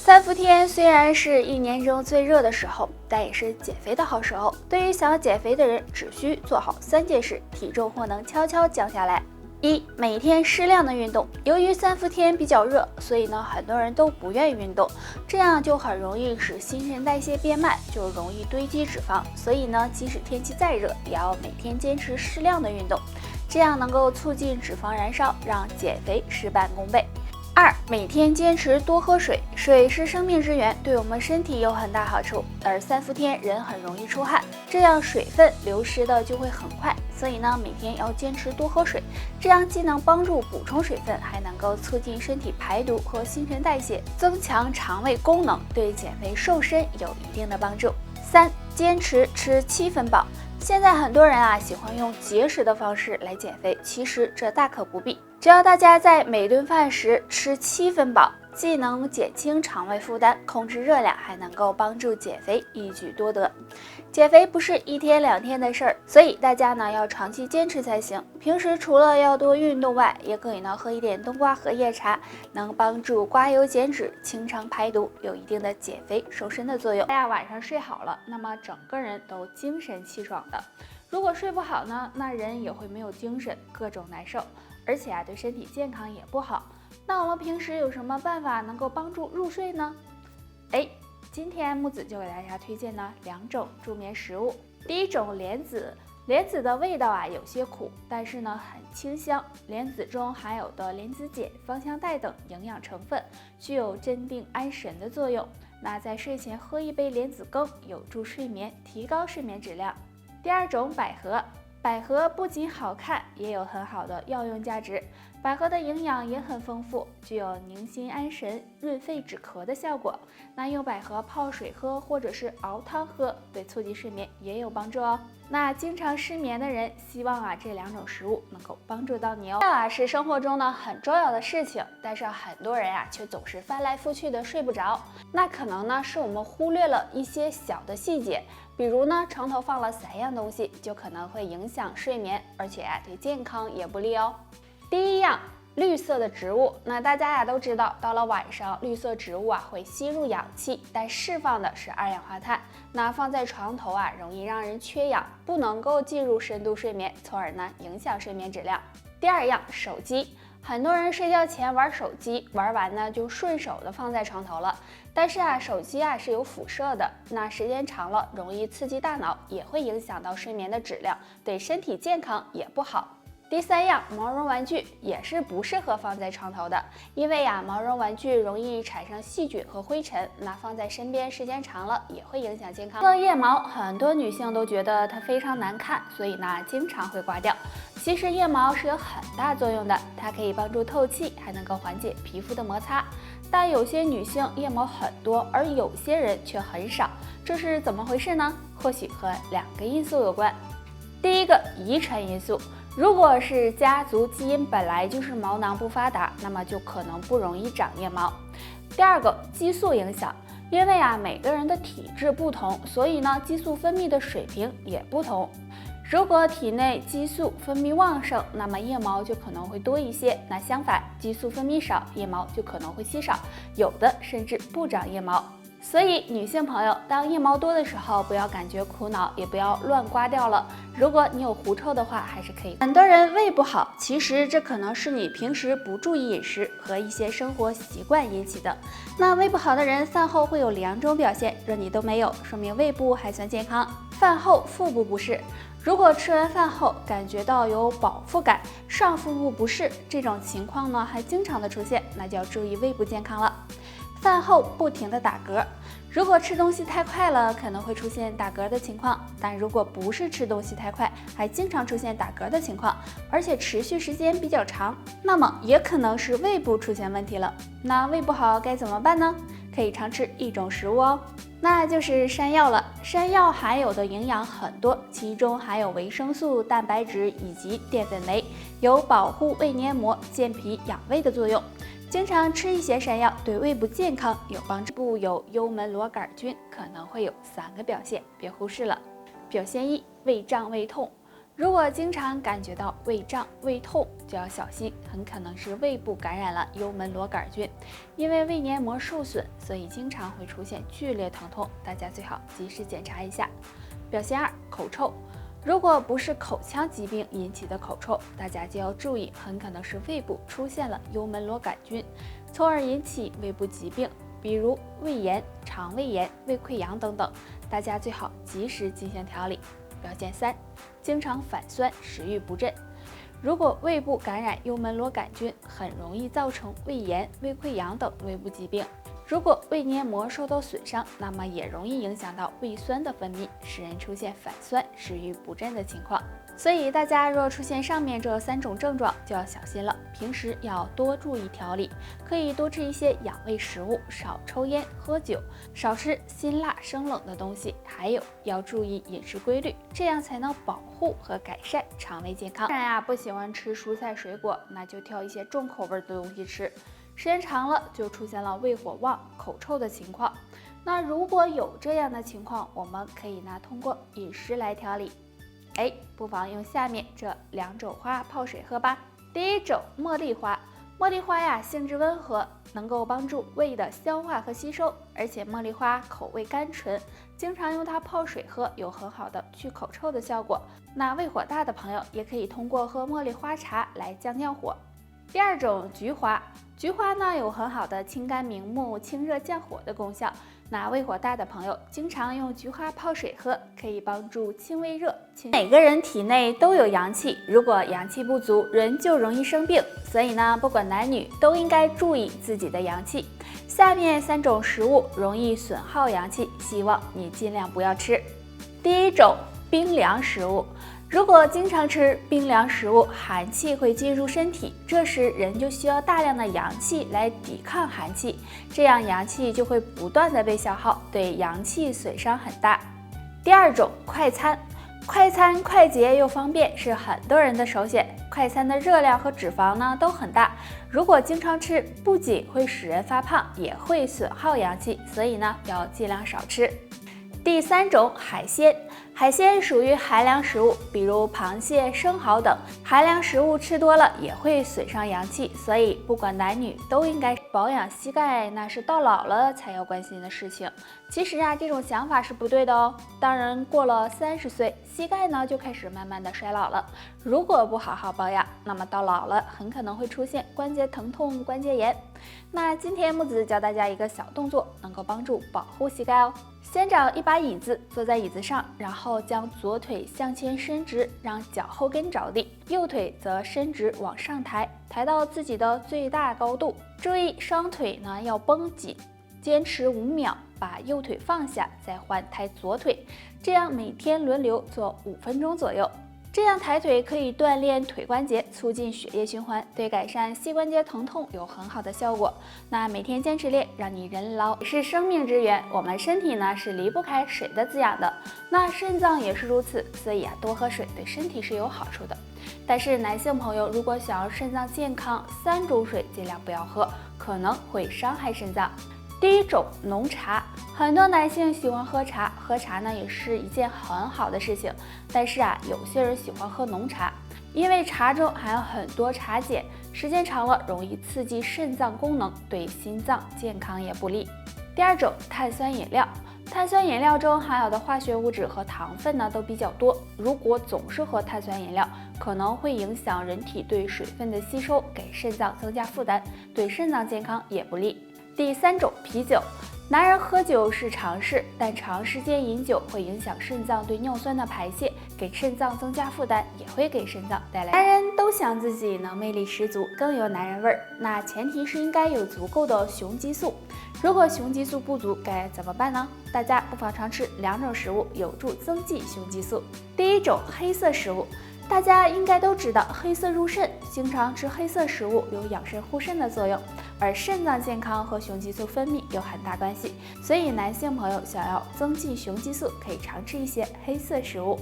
三伏天虽然是一年中最热的时候，但也是减肥的好时候。对于想要减肥的人，只需做好3件事，体重或能悄悄降下来。1. 每天适量的运动。由于三伏天比较热，所以呢，很多人都不愿意运动，这样就很容易使新陈代谢变慢，就容易堆积脂肪。所以呢，即使天气再热，也要每天坚持适量的运动，这样能够促进脂肪燃烧，让减肥事半功倍。2. 每天坚持多喝水，水是生命之源，对我们身体有很大好处。而三伏天人很容易出汗，这样水分流失的就会很快，所以呢，每天要坚持多喝水，这样既能帮助补充水分，还能够促进身体排毒和新陈代谢，增强肠胃功能，对减肥瘦身有一定的帮助。3. 坚持吃7分饱。现在很多人喜欢用节食的方式来减肥，其实这大可不必。只要大家在每顿饭时吃7分饱，既能减轻肠胃负担，控制热量，还能够帮助减肥，一举多得。减肥不是1天2天的事儿，所以大家呢要长期坚持才行。平时除了要多运动外，也可以呢喝一点冬瓜荷叶茶，能帮助刮油减脂、清肠排毒，有一定的减肥瘦身的作用。大家晚上睡好了，那么整个人都精神气爽的。如果睡不好呢，那人也会没有精神，各种难受，而且对身体健康也不好。那我们平时有什么办法能够帮助入睡呢？今天木子就给大家推荐呢2种助眠食物。第一种莲子，莲子的味道有些苦，但是呢很清香。莲子中含有的莲子碱、芳香苷等营养成分，具有镇定安神的作用。那在睡前喝一杯莲子羹，有助睡眠，提高睡眠质量。第二种百合，百合不仅好看，也有很好的药用价值。百合的营养也很丰富，具有宁心安神、润肺止咳的效果。那用百合泡水喝，或者是熬汤喝，对促进睡眠也有帮助哦。那经常失眠的人，希望这2种食物能够帮助到你哦。这是生活中呢很重要的事情，但是很多人却总是翻来覆去的睡不着。那可能呢是我们忽略了一些小的细节，比如呢床头放了3样东西，就可能会影响睡眠，而且对健康也不利哦。第一样，绿色的植物。那大家都知道，到了晚上，绿色植物会吸入氧气，但释放的是二氧化碳。那放在床头容易让人缺氧，不能够进入深度睡眠，从而呢影响睡眠质量。第二样，手机。很多人睡觉前玩手机，玩完呢就顺手的放在床头了。但是手机是有辐射的，那时间长了容易刺激大脑，也会影响到睡眠的质量，对身体健康也不好。第三样，毛绒玩具也是不适合放在床头的，因为毛绒玩具容易产生细菌和灰尘，那放在身边时间长了也会影响健康。腋毛，很多女性都觉得它非常难看，所以呢经常会刮掉。其实腋毛是有很大作用的，它可以帮助透气，还能够缓解皮肤的摩擦。但有些女性腋毛很多，而有些人却很少，这是怎么回事呢？或许和2个因素有关。第一个，遗传因素。如果是家族基因本来就是毛囊不发达，那么就可能不容易长腋毛。第二个，激素影响。因为每个人的体质不同，所以呢激素分泌的水平也不同。如果体内激素分泌旺盛，那么腋毛就可能会多一些。那相反，激素分泌少，腋毛就可能会稀少，有的甚至不长腋毛。所以女性朋友，当腋毛多的时候，不要感觉苦恼，也不要乱刮掉了。如果你有狐臭的话，还是可以。很多人胃不好，其实这可能是你平时不注意饮食和一些生活习惯引起的。那胃不好的人饭后会有2种表现，若你都没有，说明胃部还算健康。饭后腹部不适，如果吃完饭后感觉到有饱腹感、上腹部不适，这种情况呢还经常的出现，那就要注意胃部健康了。饭后不停的打嗝，如果吃东西太快了，可能会出现打嗝的情况，但如果不是吃东西太快，还经常出现打嗝的情况，而且持续时间比较长，那么也可能是胃部出现问题了。那胃不好该怎么办呢？可以常吃一种食物哦，那就是山药了。山药含有的营养很多，其中含有维生素、蛋白质以及淀粉酶，有保护胃黏膜、健脾养胃的作用。经常吃一些山药对胃部健康有帮助。不有幽门螺杆菌可能会有3个表现，别忽视了。表现1，胃胀胃痛。如果经常感觉到胃胀、胃痛，就要小心，很可能是胃部感染了幽门螺杆菌。因为胃黏膜受损，所以经常会出现剧烈疼痛，大家最好及时检查一下。表现2：口臭。如果不是口腔疾病引起的口臭，大家就要注意，很可能是胃部出现了幽门螺杆菌，从而引起胃部疾病，比如胃炎、肠胃炎、胃溃疡等等，大家最好及时进行调理。表现3：经常反酸、食欲不振。如果胃部感染幽门螺杆菌，很容易造成胃炎、胃溃疡等胃部疾病。如果胃黏膜受到损伤，那么也容易影响到胃酸的分泌，使人出现反酸、食欲不振的情况。所以大家若出现上面这3种症状，就要小心了。平时要多注意调理，可以多吃一些养胃食物，少抽烟喝酒，少吃辛辣生冷的东西，还有要注意饮食规律，这样才能保护和改善肠胃健康。当然不喜欢吃蔬菜水果，那就挑一些重口味的东西吃。时间长了，就出现了胃火旺、口臭的情况。那如果有这样的情况，我们可以通过饮食来调理。不妨用下面这2种花泡水喝吧。第一种，茉莉花。茉莉花性质温和，能够帮助胃的消化和吸收，而且茉莉花口味甘醇，经常用它泡水喝，有很好的去口臭的效果。那胃火大的朋友也可以通过喝茉莉花茶来降火。第2种，菊花。菊花有很好的清肝明目、清热降火的功效。那胃火大的朋友经常用菊花泡水喝，可以帮助清胃热。每个人体内都有阳气，如果阳气不足，人就容易生病。所以不管男女都应该注意自己的阳气。下面3种食物容易损耗阳气，希望你尽量不要吃。第1种，冰凉食物。如果经常吃冰凉食物，寒气会进入身体，这时人就需要大量的阳气来抵抗寒气，这样阳气就会不断的被消耗，对阳气损伤很大。第2种，快餐。快餐快捷又方便，是很多人的首选。快餐的热量和脂肪都很大，如果经常吃，不仅会使人发胖，也会损耗阳气，所以要尽量少吃。第3种，海鲜。海鲜属于寒凉食物，比如螃蟹、生蚝等。寒凉食物吃多了也会损伤阳气，所以不管男女都应该保养膝盖，那是到老了才要关心的事情。其实这种想法是不对的哦。当人过了30岁，膝盖就开始慢慢的衰老了。如果不好好保养，那么到老了很可能会出现关节疼痛、关节炎。那今天木子教大家一个小动作，能够帮助保护膝盖哦。先找一把椅子，坐在椅子上，然后将左腿向前伸直，让脚后跟着地，右腿则伸直往上抬，抬到自己的最大高度。注意双腿要绷紧，坚持5秒，把右腿放下，再换抬左腿，这样每天轮流做5分钟左右。这样抬腿可以锻炼腿关节，促进血液循环，对改善膝关节疼痛有很好的效果。那每天坚持练，让你人老是生命之源。我们身体是离不开水的滋养的，那肾脏也是如此，所以多喝水对身体是有好处的。但是男性朋友如果想要肾脏健康，3种水尽量不要喝，可能会伤害肾脏。第1种，浓茶。很多男性喜欢喝茶，喝茶也是一件很好的事情。但是有些人喜欢喝浓茶，因为茶中含有很多茶碱，时间长了容易刺激肾脏功能，对心脏健康也不利。第2种，碳酸饮料。碳酸饮料中含有的化学物质和糖分都比较多，如果总是喝碳酸饮料，可能会影响人体对水分的吸收，给肾脏增加负担，对肾脏健康也不利。第3种，啤酒。男人喝酒是常事，但长时间饮酒会影响肾脏对尿酸的排泄，给肾脏增加负担，也会给肾脏带来。男人都想自己能魅力十足，更有男人味儿，那前提是应该有足够的雄激素。如果雄激素不足，该怎么办呢？大家不妨尝试2种食物，有助增进雄激素。第1种，黑色食物。大家应该都知道，黑色入肾，经常吃黑色食物有养肾护肾的作用，而肾脏健康和雄激素分泌有很大关系，所以男性朋友想要增进雄激素，可以常吃一些黑色食物。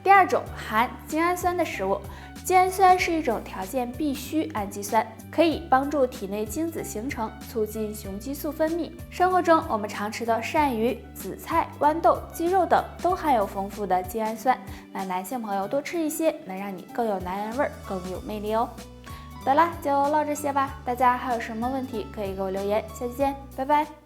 第二种含精氨酸的食物。精氨酸是一种条件必需氨基酸，可以帮助体内精子形成，促进雄激素分泌。生活中我们常吃的鳝鱼、紫菜、豌豆、鸡肉等都含有丰富的精氨酸，那男性朋友多吃一些，能让你更有男人味，更有魅力哦。得啦，就唠这些吧，大家还有什么问题可以给我留言，下期见，拜拜。